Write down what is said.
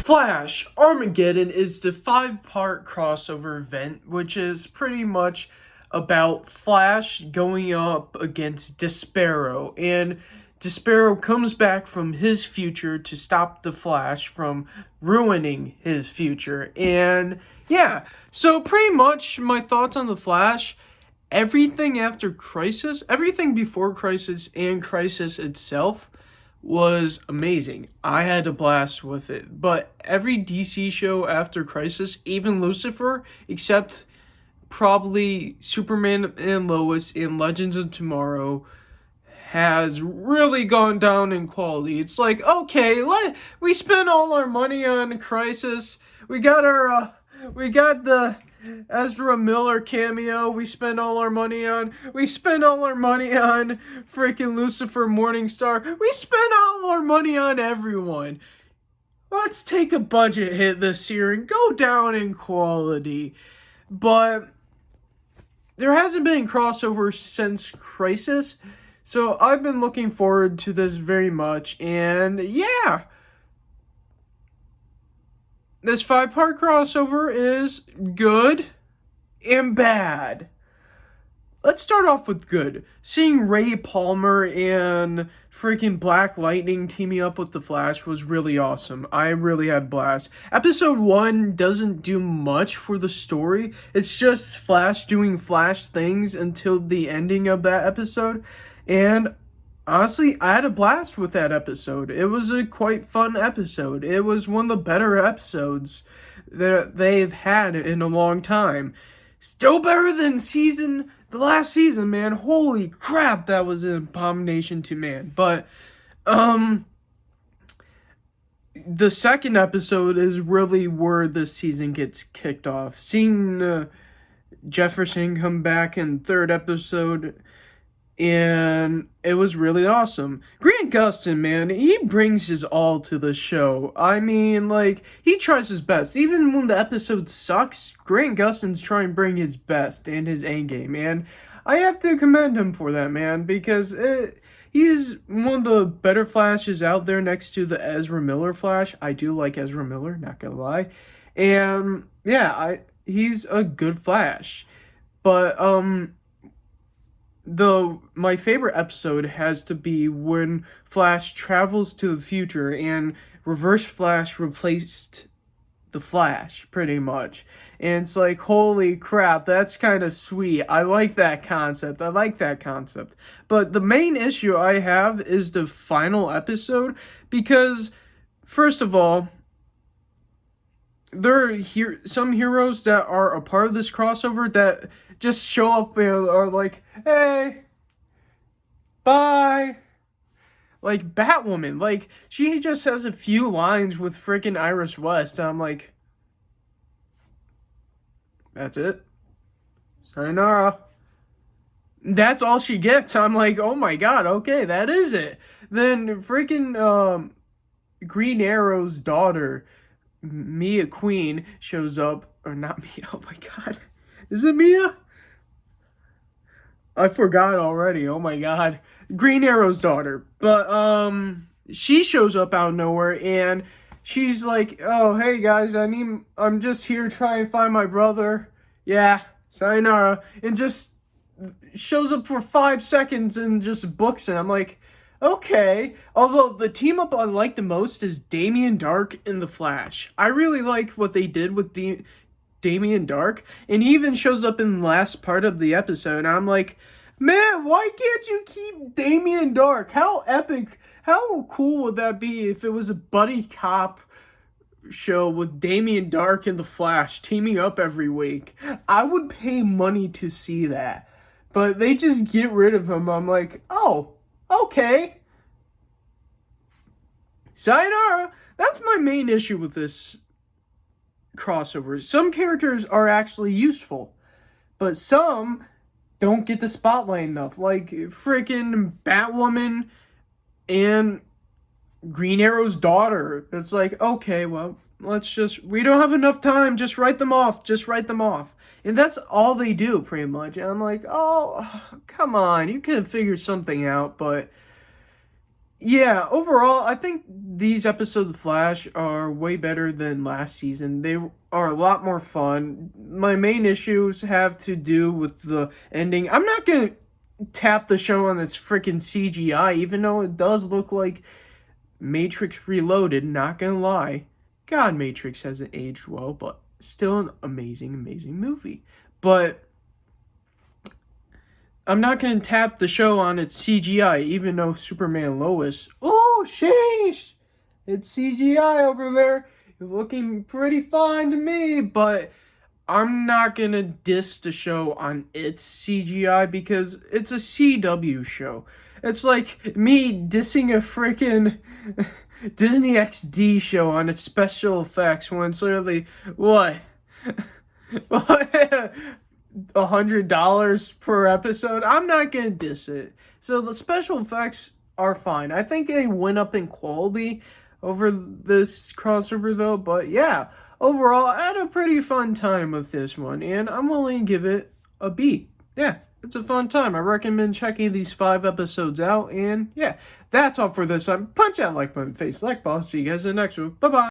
Flash Armageddon is the 5-part crossover event, which is pretty much about Flash going up against Despero, and Despero comes back from his future to stop the Flash from ruining his future. And yeah, so pretty much my thoughts on the Flash. Everything after Crisis, everything before Crisis and Crisis itself was amazing. I had a blast with it. But every DC show after Crisis, even Lucifer, except probably Superman and Lois and Legends of Tomorrow, has really gone down in quality. It's like, okay, we spent all our money on Crisis. We got the Ezra Miller cameo we spent all our money on. We spent all our money on freaking Lucifer Morningstar. We spent all our money on everyone. Let's take a budget hit this year and go down in quality. But there hasn't been crossover since Crisis, so I've been looking forward to this very much. And yeah, this 5-part crossover is good and bad. Let's start off with good. Seeing Ray Palmer and freaking Black Lightning teaming up with the Flash was really awesome. I really had a blast. Episode 1 doesn't do much for the story. It's just Flash doing Flash things until the ending of that episode. And honestly, I had a blast with that episode. It was a quite fun episode. It was one of the better episodes that they've had in a long time. Still better than the last season, man. Holy crap, that was an abomination to man. But, the second episode is really where the season gets kicked off. Seeing Jefferson come back in third episode, and it was really awesome. Grant Gustin, man, he brings his all to the show. I mean, like, he tries his best. Even when the episode sucks, Grant Gustin's trying to bring his best and his A game, and I have to commend him for that, man, because he is one of the better Flashes out there next to the Ezra Miller Flash. I do like Ezra Miller, not gonna lie. And, yeah, he's a good Flash. But, my favorite episode has to be when Flash travels to the future and Reverse Flash replaced the Flash, pretty much. And it's like, holy crap, that's kind of sweet. I like that concept. But the main issue I have is the final episode, because, first of all, there are some heroes that are a part of this crossover that just show up and are like, hey, bye. Like Batwoman, like, she just has a few lines with freaking Iris West, and I'm like, that's it? Sayonara. That's all she gets. I'm like, oh my god, okay, that is it. Then freaking Green Arrow's daughter, Mia Queen, shows up. Or not Mia, oh my god. Is it Mia? I forgot already, oh my god. Green Arrow's daughter. But, she shows up out of nowhere, and she's like, oh, hey guys, I'm just here trying to find my brother. Yeah, sayonara. And just shows up for 5 seconds and just books it. I'm like, okay. Although the team up I like the most is Damien Dark and the Flash. I really like what they did with Damien Dark, and he even shows up in the last part of the episode, and I'm like, man, why can't you keep Damien Dark? How epic, how cool would that be if it was a buddy cop show with Damien Dark and the Flash teaming up every week? I would pay money to see that. But they just get rid of him. I'm like, oh, okay. Sayonara. That's my main issue with this crossover. Some characters are actually useful, but some don't get the spotlight enough. Like freaking Batwoman and Green Arrow's daughter. It's like, okay, well, we don't have enough time. Just write them off. And that's all they do, pretty much. And I'm like, oh, come on. You could have figured something out. But, yeah, overall, I think these episodes of Flash are way better than last season. They are a lot more fun. My main issues have to do with the ending. I'm not gonna tap the show on its freaking CGI, even though it does look like Matrix Reloaded, not gonna lie. God, Matrix hasn't aged well, but still an amazing, amazing movie. But I'm not gonna tap the show on its CGI, even though Superman Lois, oh sheesh, it's CGI over there, looking pretty fine to me, but I'm not gonna diss the show on its CGI because it's a CW show. It's like me dissing a freaking Disney XD show on its special effects when it's literally what? What? $100 per episode. I'm not gonna diss it. So the special effects are fine. I think they went up in quality over this crossover though, but yeah, overall I had a pretty fun time with this one, and I'm willing to give it a B. Yeah, it's a fun time. I recommend checking these 5 episodes out, and yeah, that's all for this time. Punch that like button, face like boss. See you guys in the next one. Bye bye.